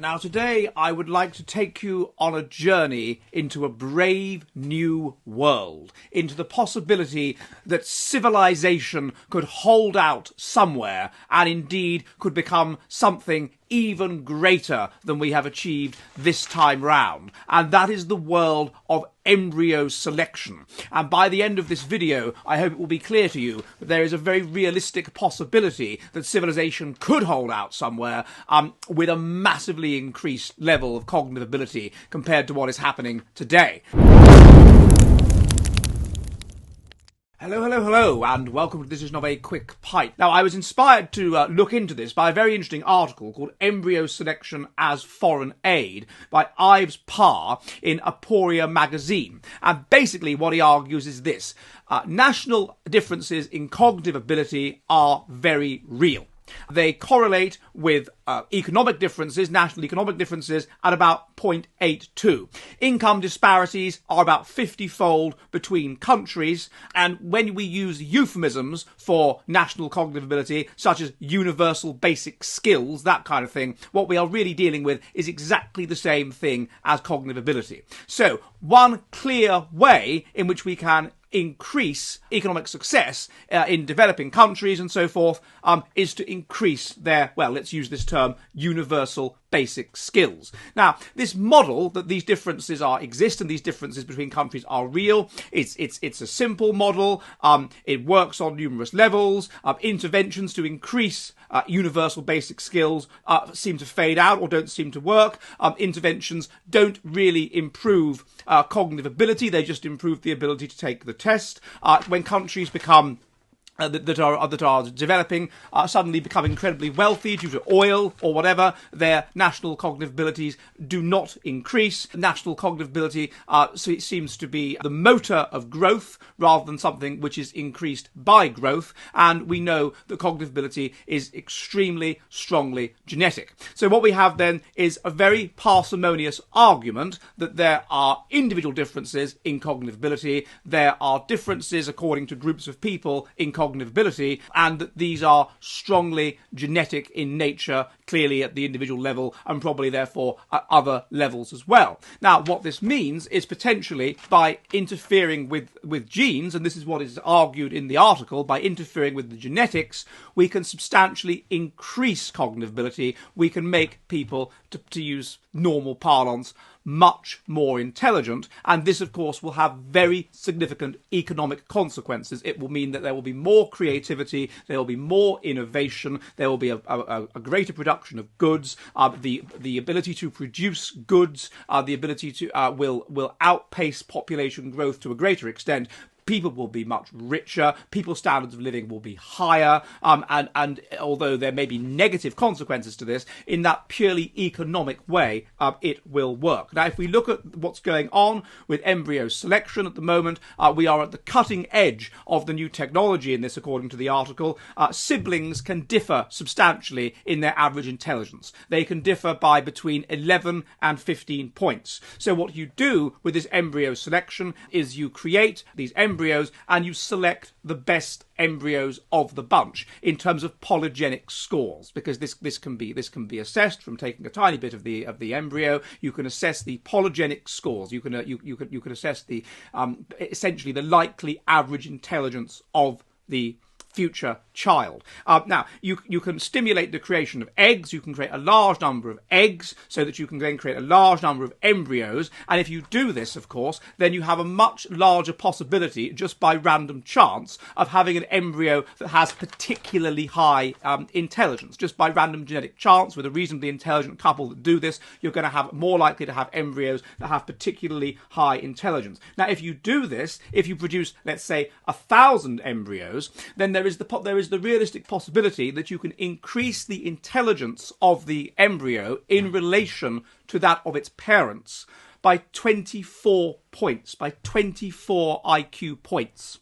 Now today I would like to take you on a journey into a brave new world, into the possibility that civilization could hold out somewhere and indeed could become something even greater than we have achieved this time round. And that is the world of embryo selection. And by the end of this video, I hope it will be clear to you that there is a very realistic possibility that civilization could hold out somewhere with a massively increased level of cognitive ability compared to what is happening today. Hello, and welcome to this edition of A Quick Pint. Now, I was inspired to look into this by a very interesting article called Embryo Selection as Foreign Aid by Ives Parr in Aporia magazine. And basically what he argues is this. National differences in cognitive ability are very real. They correlate with economic differences, national economic differences, at about 0.82. Income disparities are about 50-fold between countries, and when we use euphemisms for national cognitive ability, such as universal basic skills, that kind of thing, what we are really dealing with is exactly the same thing as cognitive ability. So, one clear way in which we can increase economic success in developing countries and so forth is to increase their, well, let's use this term, universal basic skills. Now, this model that these differences exist and these differences between countries are real, it's a simple model, it works on numerous levels, interventions to increase universal basic skills seem to fade out or don't seem to work, interventions don't really improve cognitive ability, they just improve the ability to take the test. When countries become that are developing suddenly become incredibly wealthy due to oil or whatever, their national cognitive abilities do not increase. National cognitive ability seems to be the motor of growth rather than something which is increased by growth, and we know that cognitive ability is extremely strongly genetic. So what we have then is a very parsimonious argument that there are individual differences in cognitive ability, there are differences according to groups of people in cognitive ability, and that these are strongly genetic in nature, clearly at the individual level, and probably therefore at other levels as well. Now, what this means is potentially by interfering with genes, and this is what is argued in the article, by interfering with the genetics, we can substantially increase cognitive ability. We can make people, to use normal parlance, much more intelligent, and this of course will have very significant economic consequences. It will mean that there will be more creativity, there will be more innovation, there will be a greater production of goods, the ability to produce goods, the ability to will outpace population growth to a greater extent. People will be much richer, people's standards of living will be higher, and although there may be negative consequences to this, in that purely economic way, it will work. Now, if we look at what's going on with embryo selection at the moment, we are at the cutting edge of the new technology in this, according to the article. Siblings can differ substantially in their average intelligence. They can differ by between 11 and 15 points. So what you do with this embryo selection is you create these embryos and you select the best embryos of the bunch in terms of polygenic scores, because this can be assessed from taking a tiny bit of the embryo. You can assess the polygenic scores. You can assess the essentially the likely average intelligence of the future child. Now, you can stimulate the creation of eggs. You can create a large number of eggs so that you can then create a large number of embryos. And if you do this, of course, then you have a much larger possibility, just by random chance, of having an embryo that has particularly high intelligence. Just by random genetic chance, with a reasonably intelligent couple that do this, you're going to have more likely to have embryos that have particularly high intelligence. Now, if you do this, if you produce, let's say, 1,000 embryos, then there is the realistic possibility that you can increase the intelligence of the embryo in relation to that of its parents by 24 points, by 24 IQ points.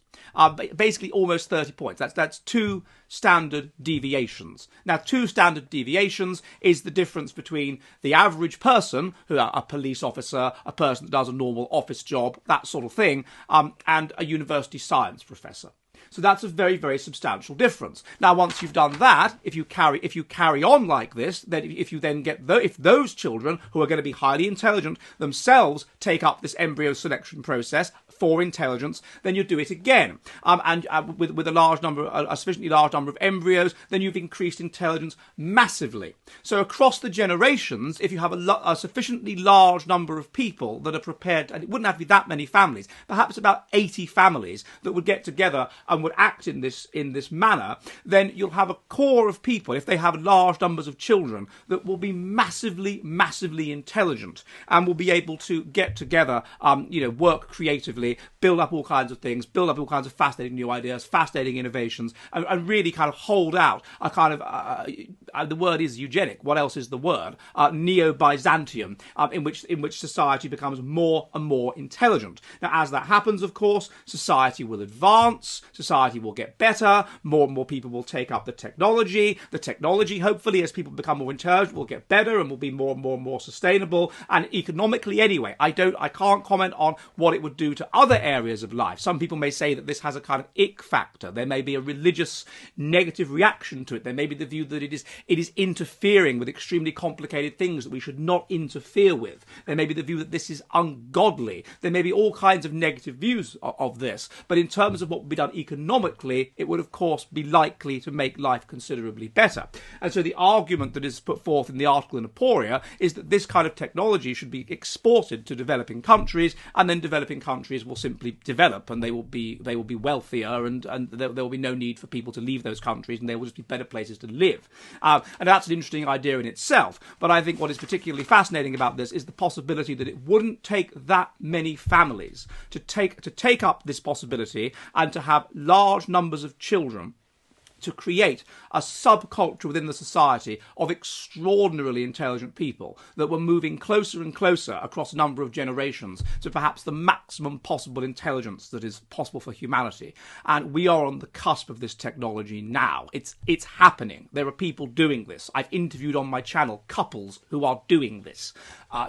Basically almost 30 points. That's 2 standard deviations. Now, 2 standard deviations is the difference between the average person, who are a police officer, a person that does a normal office job, that sort of thing, and a university science professor. So that's a very, very substantial difference. Now, once you've done that, if you carry on like this, then if those children who are going to be highly intelligent themselves take up this embryo selection process for intelligence, then you do it again. With a sufficiently large number of embryos, then you've increased intelligence massively. So across the generations, if you have a sufficiently large number of people that are prepared, and it wouldn't have to be that many families, perhaps about 80 families that would get together and would act in this manner, then you'll have a core of people, if they have large numbers of children, that will be massively, massively intelligent and will be able to get together, work creatively, build up all kinds of things, build up all kinds of fascinating new ideas, fascinating innovations, and really kind of hold out a kind of, the word is eugenic, what else is the word? Neo-Byzantium, in which society becomes more and more intelligent. Now, as that happens, of course, society will advance, society will get better, more and more people will take up the technology. The technology, hopefully, as people become more intelligent, will get better and will be more and more and more sustainable. And economically, anyway, I can't comment on what it would do to other areas of life. Some people may say that this has a kind of ick factor. There may be a religious negative reaction to it. There may be the view that it is interfering with extremely complicated things that we should not interfere with. There may be the view that this is ungodly. There may be all kinds of negative views of this. But in terms of what would be done economically, it would, of course, be likely to make life considerably better. And so the argument that is put forth in the article in Aporia is that this kind of technology should be exported to developing countries, and then developing countries will simply develop, and they will be wealthier, and there will be no need for people to leave those countries, and they will just be better places to live. And that's an interesting idea in itself. But I think what is particularly fascinating about this is the possibility that it wouldn't take that many families to take up this possibility and to have large numbers of children, to create a subculture within the society of extraordinarily intelligent people that were moving closer and closer across a number of generations to perhaps the maximum possible intelligence that is possible for humanity. And we are on the cusp of this technology now. It's happening. There are people doing this. I've interviewed on my channel couples who are doing this.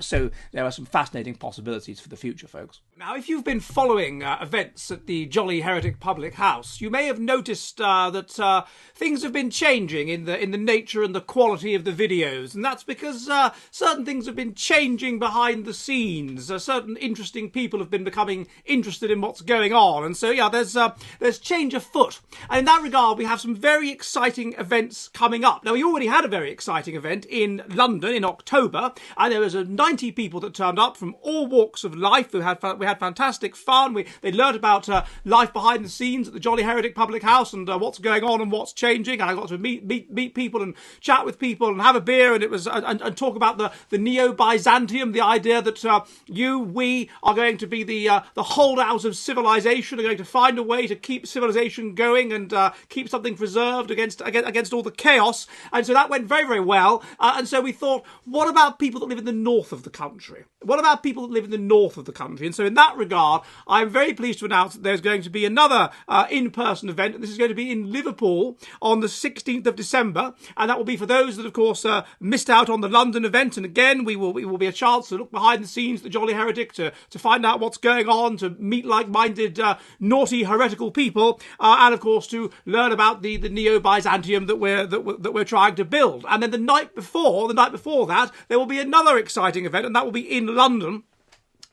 So there are some fascinating possibilities for the future, folks. Now, if you've been following events at the Jolly Heretic Public House, you may have noticed that things have been changing in the nature and the quality of the videos, and that's because certain things have been changing behind the scenes. Certain interesting people have been becoming interested in what's going on, and so yeah, there's change afoot. And in that regard, we have some very exciting events coming up. Now, we already had a very exciting event in London in October, and there was 90 people that turned up from all walks of life. We had fantastic fun. They learned about life behind the scenes at the Jolly Heretic Public House and what's going on and what's changing. And I got to meet people and chat with people and have a beer and talk about the Neo-Byzantium, the idea that we are going to be the holdouts of civilization, are going to find a way to keep civilization going and keep something preserved against all the chaos. And so that went very, very well. And so we thought, what about people that live in the north of the country? What about people that live in the north of the country? And so in that regard, I'm very pleased to announce that there's going to be another in-person event. And this is going to be in Liverpool on the 16th of December. And that will be for those that, of course, missed out on the London event. And again, it will be a chance to look behind the scenes of the Jolly Heretic, to find out what's going on, to meet like-minded, naughty, heretical people, and of course to learn about the Neo-Byzantium that we're trying to build. And then the night before that, there will be another exciting event, and that will be in London.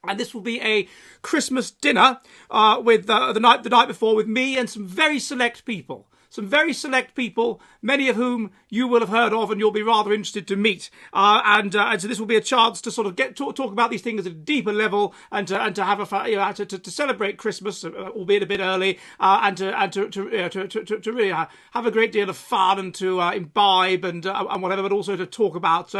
And this will be a Christmas dinner with the night before, with me and some very select people. Some very select people, many of whom you will have heard of and you'll be rather interested to meet. And so this will be a chance to sort of talk about these things at a deeper level and to have to celebrate Christmas, albeit a bit early, and to really have a great deal of fun and to imbibe and whatever, but also to talk about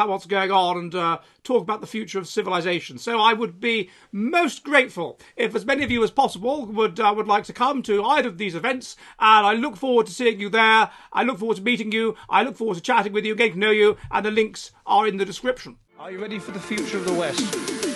what's going on and talk about the future of civilization. So I would be most grateful if as many of you as possible would like to come to either of these events, and I look forward to seeing you there. I look forward to meeting you. I look forward to chatting with you, getting to know you, and the links are in the description. Are you ready for the future of the West?